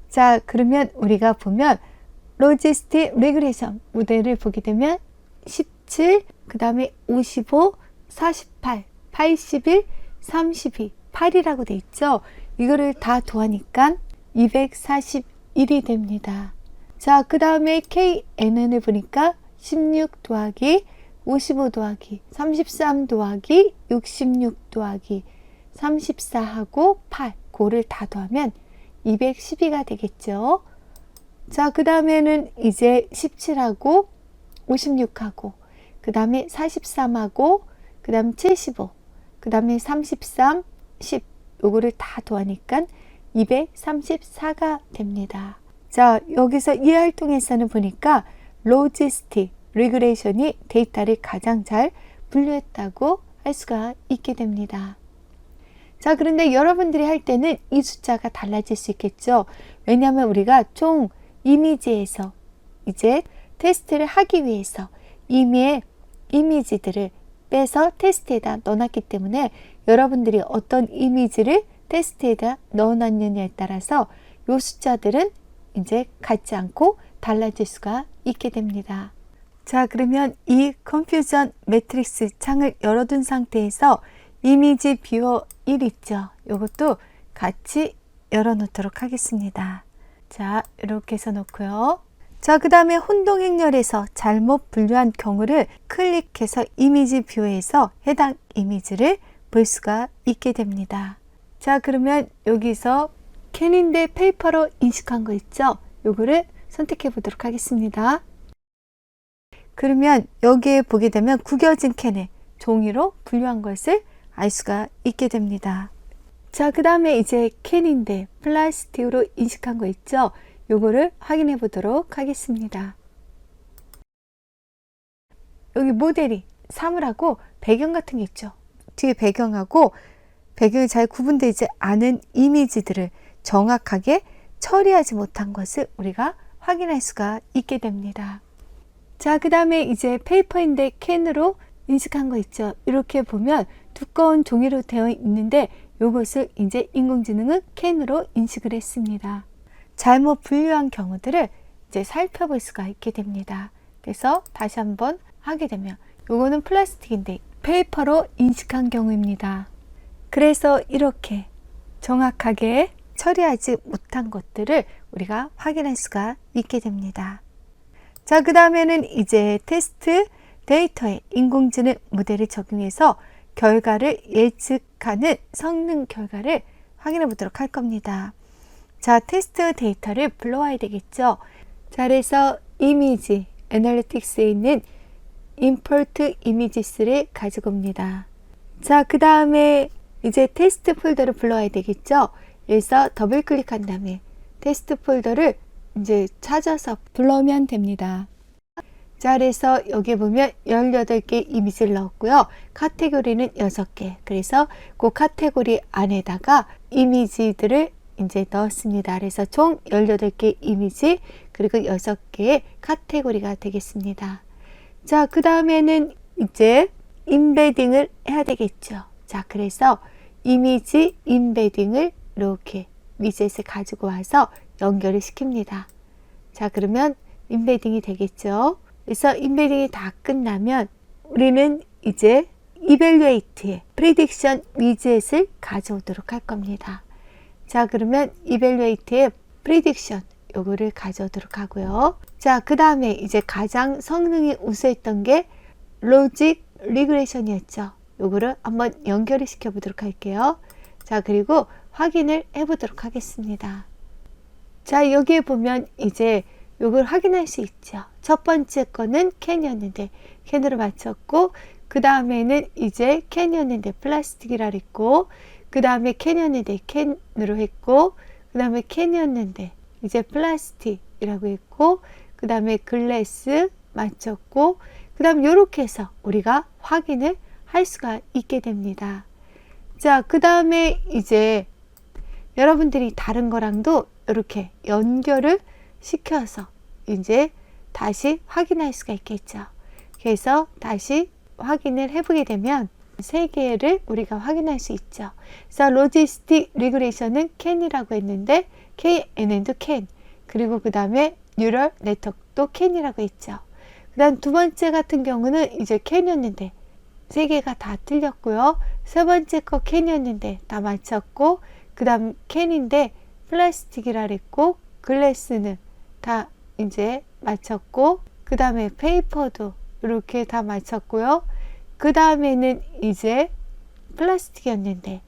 자, 그러면 우리가 보면 로지스틱 레그레이션 모델을 보게 되면 17, 그 다음에 55, 48, 81, 32, 8이라고 돼 있죠. 이거를 다 더하니까 241이 됩니다. 자, 그 다음에 KNN을 보니까 16 더하기 55 더하기 33 더하기 66 더하기 34하고 8 그거를 다 더하면 212가 되겠죠. 자, 그 다음에는 이제 17하고 56하고 그 다음에 43하고 그 다음 75 그 다음에 33, 10 요거를 다 더하니까 234가 됩니다. 자, 여기서 이 활동에서는 보니까 로지스틱 리그레이션이 데이터를 가장 잘 분류했다고 할 수가 있게 됩니다. 자, 그런데 여러분들이 할 때는 이 숫자가 달라질 수 있겠죠. 왜냐하면 우리가 총 이미지에서 이제 테스트를 하기 위해서 이미의 이미지들을 빼서 테스트에다 넣어놨기 때문에 여러분들이 어떤 이미지를 테스트에다 넣어놨느냐에 따라서 이 숫자들은 이제 같지 않고 달라질 수가 있게 됩니다. 자, 그러면 이 컨퓨전 매트릭스 창을 열어둔 상태에서 이미지 뷰어 1 있죠. 이것도 같이 열어놓도록 하겠습니다. 자, 이렇게 해서 놓고요. 자, 그 다음에 혼동 행렬에서 잘못 분류한 경우를 클릭해서 이미지 뷰어에서 해당 이미지를 볼 수가 있게 됩니다. 자, 그러면 여기서 캔인데 페이퍼로 인식한 거 있죠? 요거를 선택해 보도록 하겠습니다. 그러면 여기에 보게 되면 구겨진 캔을 종이로 분류한 것을 알 수가 있게 됩니다. 자, 그 다음에 이제 캔인데 플라스틱으로 인식한 거 있죠? 요거를 확인해 보도록 하겠습니다. 여기 모델이 사물하고 배경 같은 게 있죠? 뒤에 배경하고 배경이 잘 구분되지 않은 이미지들을 정확하게 처리하지 못한 것을 우리가 확인할 수가 있게 됩니다. 자, 그 다음에 이제 페이퍼인데 캔으로 인식한 거 있죠? 이렇게 보면 두꺼운 종이로 되어 있는데 이것을 이제 인공지능은 캔으로 인식을 했습니다. 잘못 분류한 경우들을 이제 살펴볼 수가 있게 됩니다. 그래서 다시 한번 하게 되면 이거는 플라스틱인데 페이퍼로 인식한 경우입니다. 그래서 이렇게 정확하게 처리하지 못한 것들을 우리가 확인할 수가 있게 됩니다. 자, 그 다음에는 이제 테스트 데이터에 인공지능 모델을 적용해서 결과를 예측하는 성능 결과를 확인해 보도록 할 겁니다. 자, 테스트 데이터를 불러와야 되겠죠. 자, 그래서 이미지 애널리틱스에 있는 import images를 가지고 옵니다. 자, 그 다음에 이제 테스트 폴더를 불러와야 되겠죠. 그래서 더블 클릭한 다음에 테스트 폴더를 이제 찾아서 불러오면 됩니다. 자, 그래서 여기 보면 18개 이미지를 넣었고요. 카테고리는 6개. 그래서 그 카테고리 안에다가 이미지들을 이제 넣었습니다. 그래서 총 18개 이미지 그리고 6개의 카테고리가 되겠습니다. 자, 그 다음에는 이제 임베딩을 해야 되겠죠. 자, 그래서 이미지 임베딩을 이렇게 위젯을 가지고 와서 연결을 시킵니다. 자, 그러면 임베딩이 되겠죠. 그래서 임베딩이 다 끝나면 우리는 이제 이벨루에이트의 프리딕션 위젯을 가져오도록 할 겁니다. 자, 그러면 이벨루에이트의 프리딕션 요거를 가져오도록 하고요. 자, 그 다음에 이제 가장 성능이 우수했던 게 로직 리그레이션이었죠. 요거를 한번 연결을 시켜 보도록 할게요. 자, 그리고 확인을 해 보도록 하겠습니다. 자, 여기에 보면 이제 요걸 확인할 수 있죠. 첫 번째 거는 캔이었는데 캔으로 맞췄고, 그 다음에는 이제 캔이었는데 플라스틱이라 그랬고, 그 다음에 캔이었는데 캔으로 했고, 그 다음에 캔이었는데 이제 플라스틱이라고 했고, 그 다음에 글래스 맞췄고, 그 다음 요렇게 해서 우리가 확인을 할 수가 있게 됩니다. 자, 그 다음에 이제 여러분들이 다른 거랑도 이렇게 연결을 시켜서 이제 다시 확인할 수가 있겠죠. 그래서 다시 확인을 해보게 되면 세 개를 우리가 확인할 수 있죠. 그래서 로지스틱 리그레이션은 캔이라고 했는데 KNN도 캔, 그리고 그 다음에 뉴럴 네트워크도 캔이라고 했죠. 그 다음 두 번째 같은 경우는 이제 캔이었는데 세 개가 다 틀렸고요. 세 번째 거 캔이었는데 다 맞췄고, 그 다음 캔인데 플라스틱이라 그랬고, 글래스는 다 이제 맞췄고, 그 다음에 페이퍼도 이렇게 다 맞췄고요. 그 다음에는 이제 플라스틱이었는데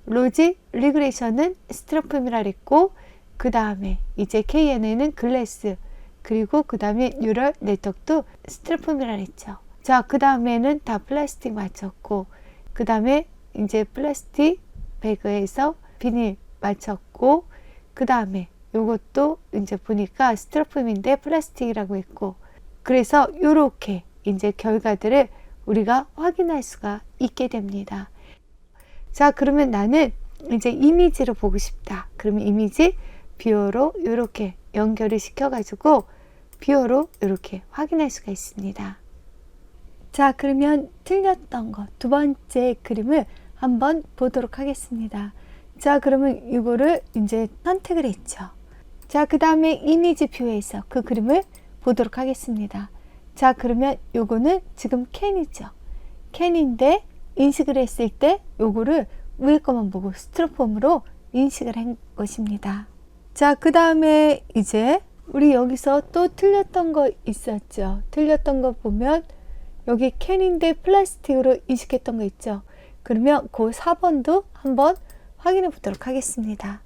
로직 리그레이션은 스티로폼이라 그랬고, 그 다음에 이제 KNN은 글래스, 그리고 그 다음에 뉴럴 네트워크도 스티로폼이라 그랬죠. 자, 그 다음에는 다 플라스틱 맞췄고, 그 다음에 이제 플라스틱 배그에서 비닐 맞췄고, 그 다음에 요것도 이제 보니까 스티로폼인데 플라스틱이라고 했고, 그래서 이렇게 이제 결과들을 우리가 확인할 수가 있게 됩니다. 자, 그러면 나는 이제 이미지로 보고 싶다. 그러면 이미지 뷰어로 이렇게 연결을 시켜가지고 뷰어로 이렇게 확인할 수가 있습니다. 자, 그러면 틀렸던 거 두 번째 그림을 한번 보도록 하겠습니다. 자, 그러면 이거를 이제 선택을 했죠. 자, 그 다음에 이미지 뷰에서 그 그림을 보도록 하겠습니다. 자, 그러면 요거는 지금 캔이죠. 캔인데 인식을 했을 때 요거를 위에 것만 보고 스티로폼으로 인식을 한 것입니다. 자, 그 다음에 이제 우리 여기서 또 틀렸던 거 있었죠. 틀렸던 거 보면 여기 캔인데 플라스틱으로 인식했던 거 있죠. 그러면 그 4번도 한번 확인해 보도록 하겠습니다.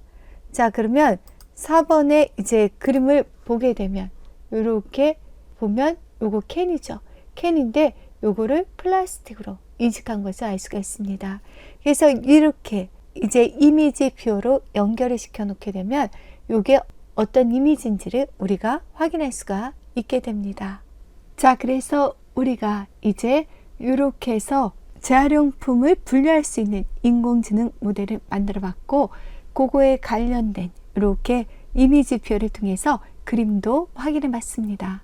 자, 그러면 4번에 이제 그림을 보게 되면 이렇게 보면 요거 캔이죠. 캔인데 요거를 플라스틱으로 인식한 것을 알 수가 있습니다. 그래서 이렇게 이제 이미지 뷰어로 연결을 시켜 놓게 되면 요게 어떤 이미지인지를 우리가 확인할 수가 있게 됩니다. 자, 그래서 우리가 이제 이렇게 해서 재활용품을 분류할 수 있는 인공지능 모델을 만들어 봤고, 그거에 관련된 이렇게 이미지 뷰어를 통해서 그림도 확인해 봤습니다.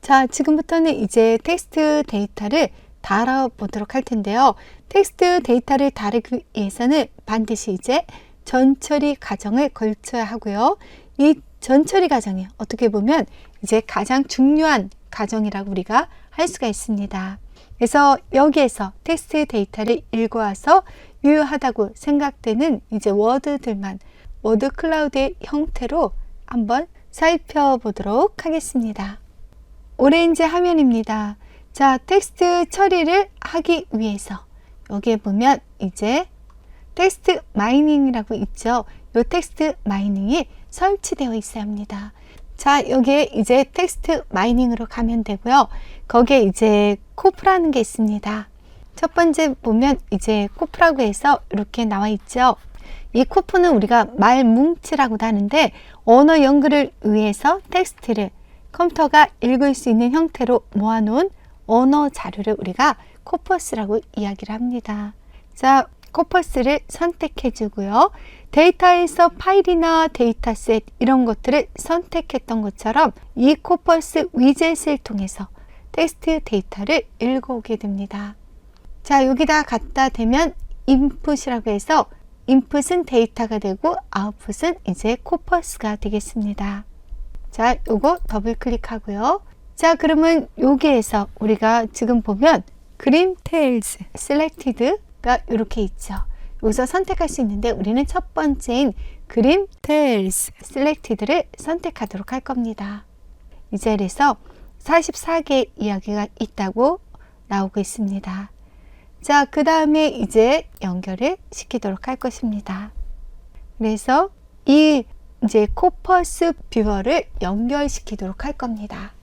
자, 지금부터는 이제 텍스트 데이터를 달아보도록 할 텐데요. 텍스트 데이터를 다루기 위해서는 반드시 이제 전처리 과정을 걸쳐야 하고요. 이 전처리 과정이 어떻게 보면 이제 가장 중요한 과정이라고 우리가 할 수가 있습니다. 그래서 여기에서 텍스트 데이터를 읽어와서 유효하다고 생각되는 이제 워드들만 워드 클라우드의 형태로 한번 살펴보도록 하겠습니다. 오렌지 화면입니다. 자, 텍스트 처리를 하기 위해서 여기에 보면 이제 텍스트 마이닝이라고 있죠. 이 텍스트 마이닝이 설치되어 있어야 합니다. 자, 여기에 이제 텍스트 마이닝으로 가면 되고요. 거기에 이제 코프라는 게 있습니다. 첫 번째 보면 이제 코프라고 해서 이렇게 나와 있죠. 이 코프는 우리가 말 뭉치라고도 하는데 언어 연결을 위해서 텍스트를 컴퓨터가 읽을 수 있는 형태로 모아놓은 언어 자료를 우리가 코퍼스라고 이야기를 합니다. 자, 코퍼스를 선택해 주고요. 데이터에서 파일이나 데이터셋 이런 것들을 선택했던 것처럼 이 코퍼스 위젯을 통해서 텍스트 데이터를 읽어오게 됩니다. 자, 여기다 갖다 대면 인풋이라고 해서 인풋은 데이터가 되고 아웃풋은 이제 코퍼스가 되겠습니다. 자, 요거 더블 클릭하고요. 자, 그러면 여기에서 우리가 지금 보면 그림 테일즈 셀렉티드가 이렇게 있죠. 여기서 선택할 수 있는데 우리는 첫 번째인 그림 테일즈 셀렉티드를 선택하도록 할 겁니다. 이 자리에서 44개의 이야기가 있다고 나오고 있습니다. 자, 그 다음에 이제 연결을 시키도록 할 것입니다. 그래서 이 이제 코퍼스 뷰어를 연결시키도록 할 겁니다.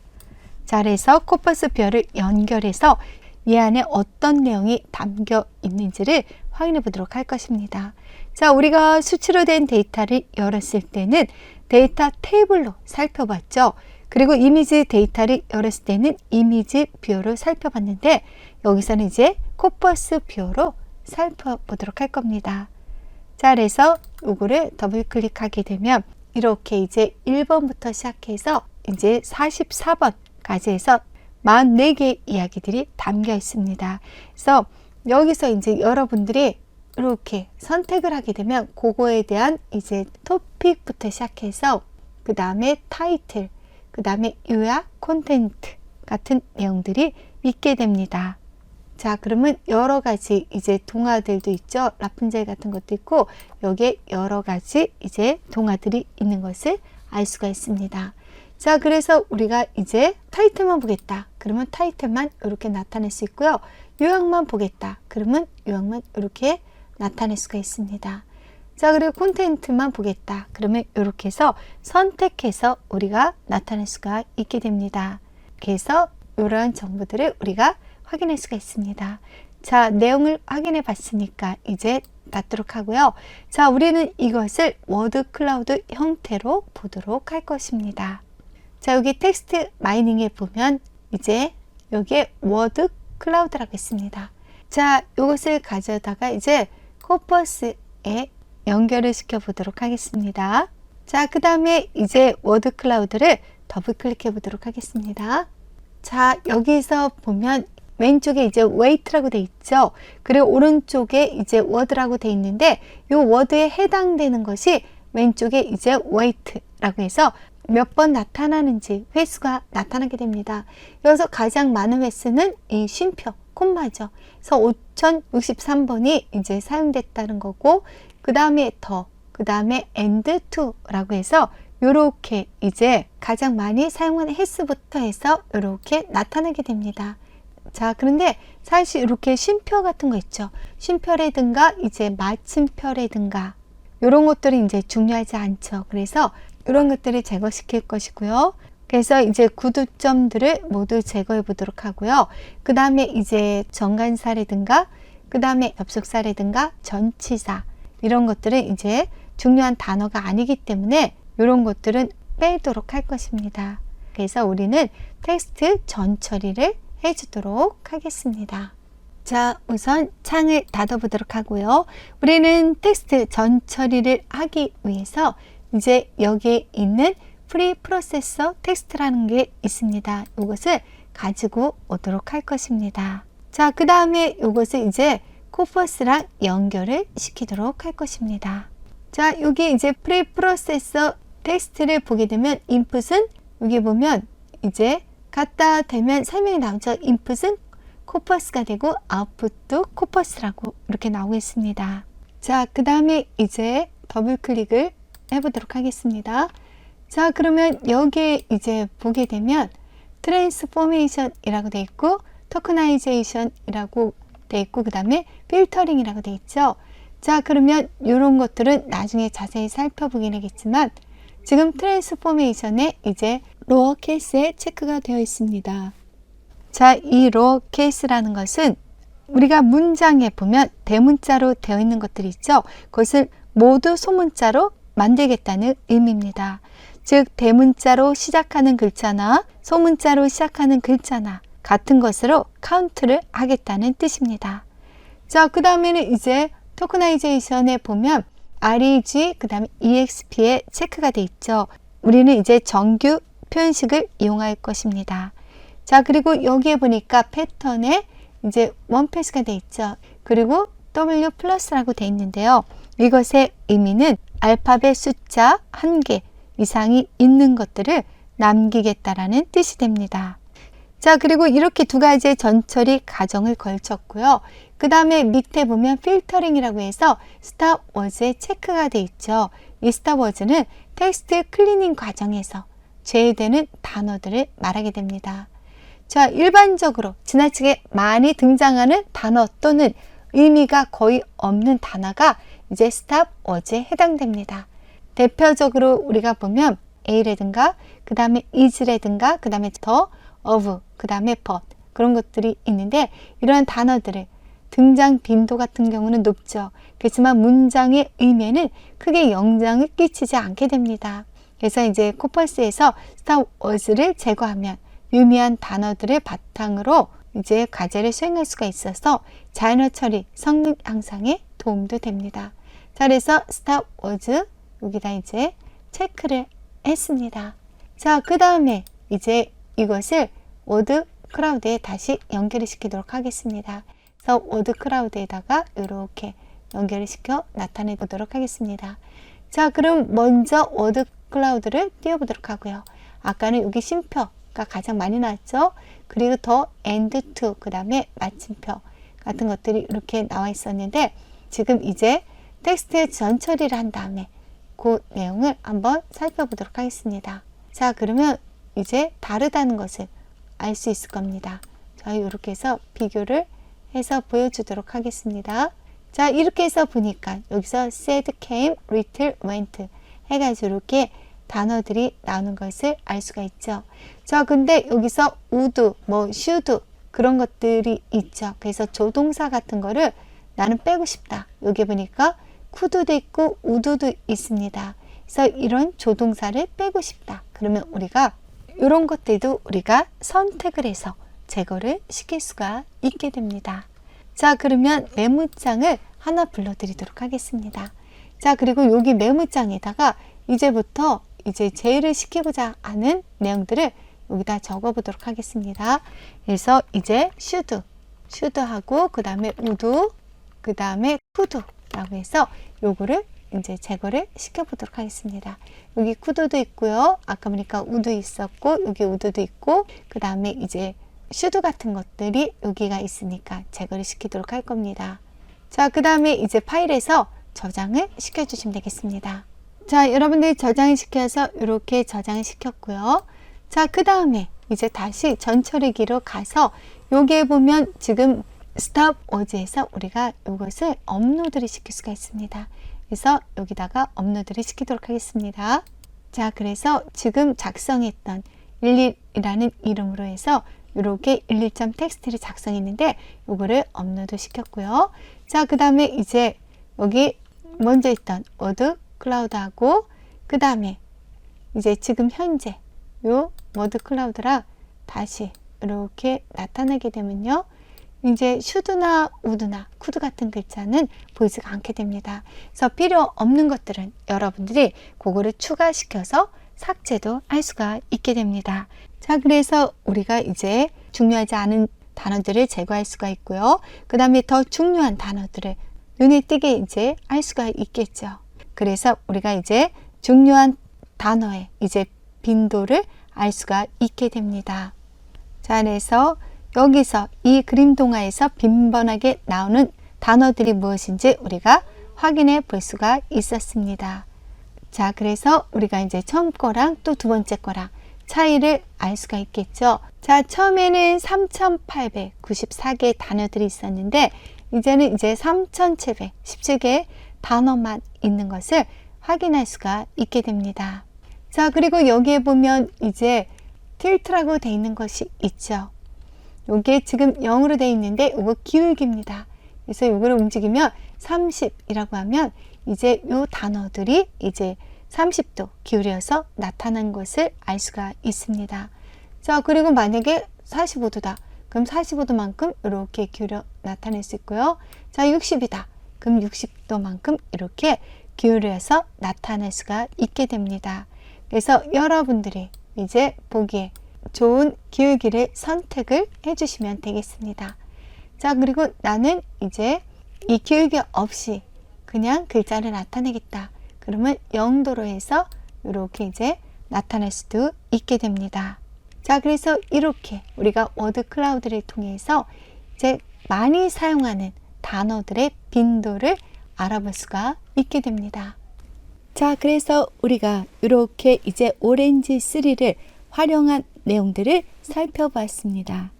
자, 그래서 코퍼스 뷰어를 연결해서 이 안에 어떤 내용이 담겨 있는지를 확인해 보도록 할 것입니다. 자, 우리가 수치로 된 데이터를 열었을 때는 데이터 테이블로 살펴봤죠. 그리고 이미지 데이터를 열었을 때는 이미지 뷰어로 살펴봤는데 여기서는 이제 코퍼스 뷰어로 살펴보도록 할 겁니다. 자, 그래서 이거를 더블 클릭하게 되면 이렇게 이제 1번부터 시작해서 이제 44번까지 해서 44개의 이야기들이 담겨 있습니다. 그래서 여기서 이제 여러분들이 이렇게 선택을 하게 되면 그거에 대한 이제 토픽부터 시작해서 그 다음에 타이틀, 그 다음에 요약, 콘텐트 같은 내용들이 있게 됩니다. 자, 그러면 여러 가지 이제 동화들도 있죠. 라푼젤 같은 것도 있고 여기에 여러 가지 이제 동화들이 있는 것을 알 수가 있습니다. 자, 그래서 우리가 이제 타이틀만 보겠다. 그러면 타이틀만 이렇게 나타낼 수 있고요. 요약만 보겠다. 그러면 요약만 이렇게 나타낼 수가 있습니다. 자, 그리고 콘텐트만 보겠다. 그러면 이렇게 해서 선택해서 우리가 나타낼 수가 있게 됩니다. 그래서 이러한 정보들을 우리가 확인할 수가 있습니다. 자, 내용을 확인해 봤으니까 이제 닫도록 하고요. 자, 우리는 이것을 워드 클라우드 형태로 보도록 할 것입니다. 자, 여기 텍스트 마이닝에 보면 이제 여기에 워드 클라우드라고 있습니다. 자, 이것을 가져다가 이제 코퍼스에 연결을 시켜 보도록 하겠습니다. 자, 그 다음에 이제 워드 클라우드를 더블 클릭해 보도록 하겠습니다. 자, 여기서 보면 왼쪽에 이제 웨이트라고 돼 있죠. 그리고 오른쪽에 이제 워드라고 돼 있는데 이 워드에 해당되는 것이 왼쪽에 이제 웨이트라고 해서 몇 번 나타나는지 횟수가 나타나게 됩니다. 여기서 가장 많은 횟수는 이 쉼표, 콤마죠. 그래서 5063번이 이제 사용됐다는 거고, 그 다음에 더, 그 다음에 and to라고 해서 요렇게 이제 가장 많이 사용하는 횟수부터 해서 요렇게 나타나게 됩니다. 자, 그런데 사실 이렇게 쉼표 같은 거 있죠. 쉼표라든가 이제 마침표라든가 이런 것들이 이제 중요하지 않죠. 그래서 이런 것들을 제거시킬 것이고요. 그래서 이제 구두점들을 모두 제거해 보도록 하고요. 그 다음에 이제 정관사라든가 그 다음에 접속사라든가 전치사 이런 것들은 이제 중요한 단어가 아니기 때문에 이런 것들은 빼도록 할 것입니다. 그래서 우리는 텍스트 전 처리를 해주도록 하겠습니다. 자, 우선 창을 닫아 보도록 하고요. 우리는 텍스트 전 처리를 하기 위해서 이제 여기에 있는 프리 프로세서 텍스트라는 게 있습니다. 이것을 가지고 오도록 할 것입니다. 자, 그 다음에 이것을 이제 코퍼스랑 연결을 시키도록 할 것입니다. 자, 여기 이제 프리 프로세서 텍스트를 보게 되면 인풋은 여기 보면 이제 갖다 대면 설명이 나오죠. 인풋은 코퍼스가 되고 아웃풋도 코퍼스라고 이렇게 나오고 있습니다. 자, 그 다음에 이제 더블 클릭을 해보도록 하겠습니다. 자, 그러면 여기에 이제 보게 되면 트랜스포메이션이라고 되어 있고 토커나이제이션이라고 되어 있고 그 다음에 필터링이라고 되어 있죠. 자, 그러면 이런 것들은 나중에 자세히 살펴보긴 하겠지만 지금 트랜스포메이션에 이제 로어 케이스에 체크가 되어 있습니다. 자, 이 로어 케이스라는 것은 우리가 문장에 보면 대문자로 되어 있는 것들이 있죠. 그것을 모두 소문자로 만들겠다는 의미입니다. 즉 대문자로 시작하는 글자나 소문자로 시작하는 글자나 같은 것으로 카운트를 하겠다는 뜻입니다. 자, 그 다음에는 이제 토커나이제이션에 보면 REG 그 다음에 EXP에 체크가 되어 있죠. 우리는 이제 정규 표현식을 이용할 것입니다. 자, 그리고 여기에 보니까 패턴에 이제 원패스가 되어 있죠. 그리고 W 플러스라고 되어 있는데요. 이것의 의미는 알파벳 숫자 1개 이상이 있는 것들을 남기겠다라는 뜻이 됩니다. 자, 그리고 이렇게 두 가지의 전처리 과정을 걸쳤고요. 그 다음에 밑에 보면 필터링이라고 해서 스탑워즈에 체크가 되어 있죠. 이 스탑워즈는 텍스트 클리닝 과정에서 제외되는 단어들을 말하게 됩니다. 자, 일반적으로 지나치게 많이 등장하는 단어 또는 의미가 거의 없는 단어가 이제 스탑워즈에 해당됩니다. 대표적으로 우리가 보면 A라든가 그 다음에 is라든가 그 다음에 the, of, 그 다음에 but 그런 것들이 있는데 이런 단어들을 등장 빈도 같은 경우는 높죠. 그렇지만 문장의 의미에는 크게 영향을 끼치지 않게 됩니다. 그래서 이제 코퍼스에서 스탑워즈를 제거하면 유의미한 단어들을 바탕으로 이제 과제를 수행할 수가 있어서 자연어 처리, 성능 향상에 도움도 됩니다. 자, 그래서 스탑워즈 여기다 이제 체크를 했습니다. 자, 그 다음에 이제 이것을 워드 클라우드에 다시 연결을 시키도록 하겠습니다. 그래서 워드 클라우드에다가 이렇게 연결을 시켜 나타내 보도록 하겠습니다. 자, 그럼 먼저 워드 클라우드를 띄워보도록 하고요. 아까는 여기 쉼표가 가장 많이 나왔죠. 그리고 더 and to 그 다음에 마침표 같은 것들이 이렇게 나와 있었는데 지금 이제 텍스트 전 처리를 한 다음에 그 내용을 한번 살펴보도록 하겠습니다. 자, 그러면 이제 다르다는 것을 알 수 있을 겁니다. 자, 이렇게 해서 비교를 해서 보여주도록 하겠습니다. 자, 이렇게 해서 보니까 여기서 said, came, little, went 해가지고 이렇게 단어들이 나오는 것을 알 수가 있죠. 자, 근데 여기서 would, 뭐 should 그런 것들이 있죠. 그래서 조동사 같은 거를 나는 빼고 싶다. 여기 보니까 could도 있고 would도 있습니다. 그래서 이런 조동사를 빼고 싶다. 그러면 우리가 이런 것들도 우리가 선택을 해서 제거를 시킬 수가 있게 됩니다. 자, 그러면 메모장을 하나 불러드리도록 하겠습니다. 자, 그리고 여기 메모장에다가 이제부터 이제 제외를 시키고자 하는 내용들을 여기다 적어 보도록 하겠습니다. 그래서 이제 should하고 그 다음에 would, 그 다음에 could라고 해서 요거를 이제 제거를 시켜 보도록 하겠습니다. 여기 could도 있고요. 아까 보니까 would 있었고 여기 would도 있고 그 다음에 이제 should 같은 것들이 여기가 있으니까 제거를 시키도록 할 겁니다. 자, 그 다음에 이제 파일에서 저장을 시켜주시면 되겠습니다. 자, 여러분들이 저장을 시켜서 이렇게 저장을 시켰고요. 자, 그 다음에 이제 다시 전처리기로 가서 여기에 보면 지금 스톱워즈에서 우리가 이것을 업로드를 시킬 수가 있습니다. 그래서 여기다가 업로드를 시키도록 하겠습니다. 자, 그래서 지금 작성했던 11이라는 이름으로 해서 이렇게 11.txt를 작성했는데 이거를 업로드 시켰고요. 자, 그 다음에 이제 여기 먼저 있던 워드 클라우드하고 그 다음에 이제 지금 현재 요 워드 클라우드랑 다시 이렇게 나타나게 되면요. 이제 should나 would나 could 같은 글자는 보이지가 않게 됩니다. 그래서 필요 없는 것들은 여러분들이 그거를 추가시켜서 삭제도 할 수가 있게 됩니다. 자, 그래서 우리가 이제 중요하지 않은 단어들을 제거할 수가 있고요. 그 다음에 더 중요한 단어들을 눈에 띄게 이제 알 수가 있겠죠. 그래서 우리가 이제 중요한 단어의 이제 빈도를 알 수가 있게 됩니다. 자, 그래서 여기서 이 그림 동화에서 빈번하게 나오는 단어들이 무엇인지 우리가 확인해 볼 수가 있었습니다. 자, 그래서 우리가 이제 처음 거랑 또 두 번째 거랑 차이를 알 수가 있겠죠. 자, 처음에는 3,894개의 단어들이 있었는데 이제는 이제 3,717개의 단어만 있는 것을 확인할 수가 있게 됩니다. 자, 그리고 여기에 보면 이제 tilt라고 되어 있는 것이 있죠. 이게 지금 0으로 되어 있는데 이거 기울기입니다. 그래서 이거를 움직이면 30이라고 하면 이제 이 단어들이 이제 30도 기울여서 나타난 것을 알 수가 있습니다. 자, 그리고 만약에 45도다. 그럼 45도만큼 이렇게 기울여 나타낼 수 있고요. 자, 60이다. 그럼 60도만큼 이렇게 기울여서 나타낼 수가 있게 됩니다. 그래서 여러분들이 이제 보기에 좋은 기울기를 선택을 해주시면 되겠습니다. 자, 그리고 나는 이제 이 기울기 없이 그냥 글자를 나타내겠다. 그러면 0도로 해서 이렇게 이제 나타낼 수도 있게 됩니다. 자, 그래서 이렇게 우리가 워드 클라우드를 통해서 이제 많이 사용하는 단어들의 빈도를 알아볼 수가 있게 됩니다. 자, 그래서 우리가 이렇게 이제 오렌지 3를 활용한 내용들을 살펴봤습니다.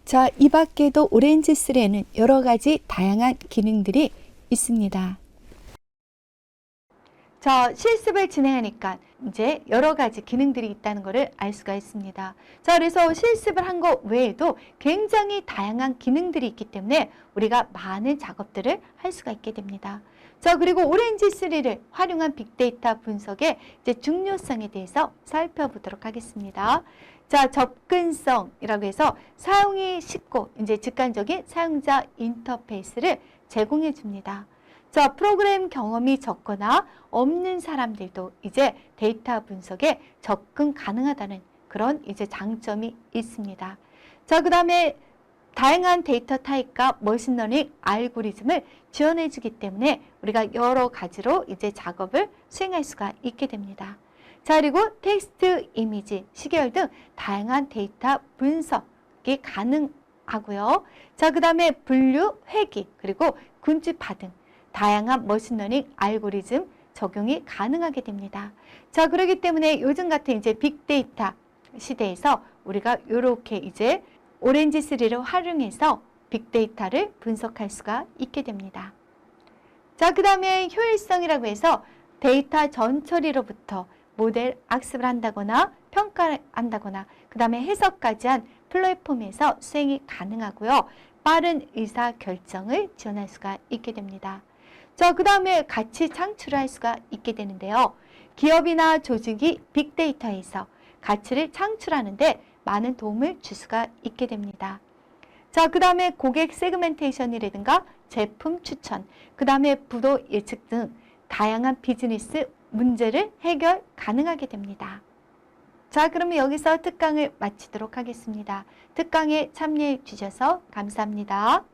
자, 이 밖에도 오렌지 3에는 여러 가지 다양한 기능들이 있습니다. 자, 실습을 진행하니까 이제 여러 가지 기능들이 있다는 것을 알 수가 있습니다. 자, 그래서 실습을 한 것 외에도 굉장히 다양한 기능들이 있기 때문에 우리가 많은 작업들을 할 수가 있게 됩니다. 자, 그리고 오렌지 3를 활용한 빅데이터 분석의 이제 중요성에 대해서 살펴보도록 하겠습니다. 자, 접근성이라고 해서 사용이 쉽고 이제 직관적인 사용자 인터페이스를 제공해 줍니다. 자, 프로그램 경험이 적거나 없는 사람들도 이제 데이터 분석에 접근 가능하다는 그런 이제 장점이 있습니다. 자, 그 다음에 다양한 데이터 타입과 머신러닝 알고리즘을 지원해 주기 때문에 우리가 여러 가지로 이제 작업을 수행할 수가 있게 됩니다. 자, 그리고 텍스트, 이미지, 시계열 등 다양한 데이터 분석이 가능하고요. 자, 그 다음에 분류, 회귀, 그리고 군집화 등 다양한 머신러닝 알고리즘 적용이 가능하게 됩니다. 자, 그렇기 때문에 요즘 같은 이제 빅데이터 시대에서 우리가 이렇게 이제 오렌지 3를 활용해서 빅데이터를 분석할 수가 있게 됩니다. 자, 그 다음에 효율성이라고 해서 데이터 전처리로부터 모델 학습을 한다거나 평가를 한다거나 그 다음에 해석까지 한 플랫폼에서 수행이 가능하고요. 빠른 의사결정을 지원할 수가 있게 됩니다. 자, 그 다음에 가치 창출을 할 수가 있게 되는데요. 기업이나 조직이 빅데이터에서 가치를 창출하는데 많은 도움을 줄 수가 있게 됩니다. 자, 그 다음에 고객 세그멘테이션이라든가 제품 추천, 그 다음에 부도 예측 등 다양한 비즈니스 문제를 해결 가능하게 됩니다. 자, 그러면 여기서 특강을 마치도록 하겠습니다. 특강에 참여해 주셔서 감사합니다.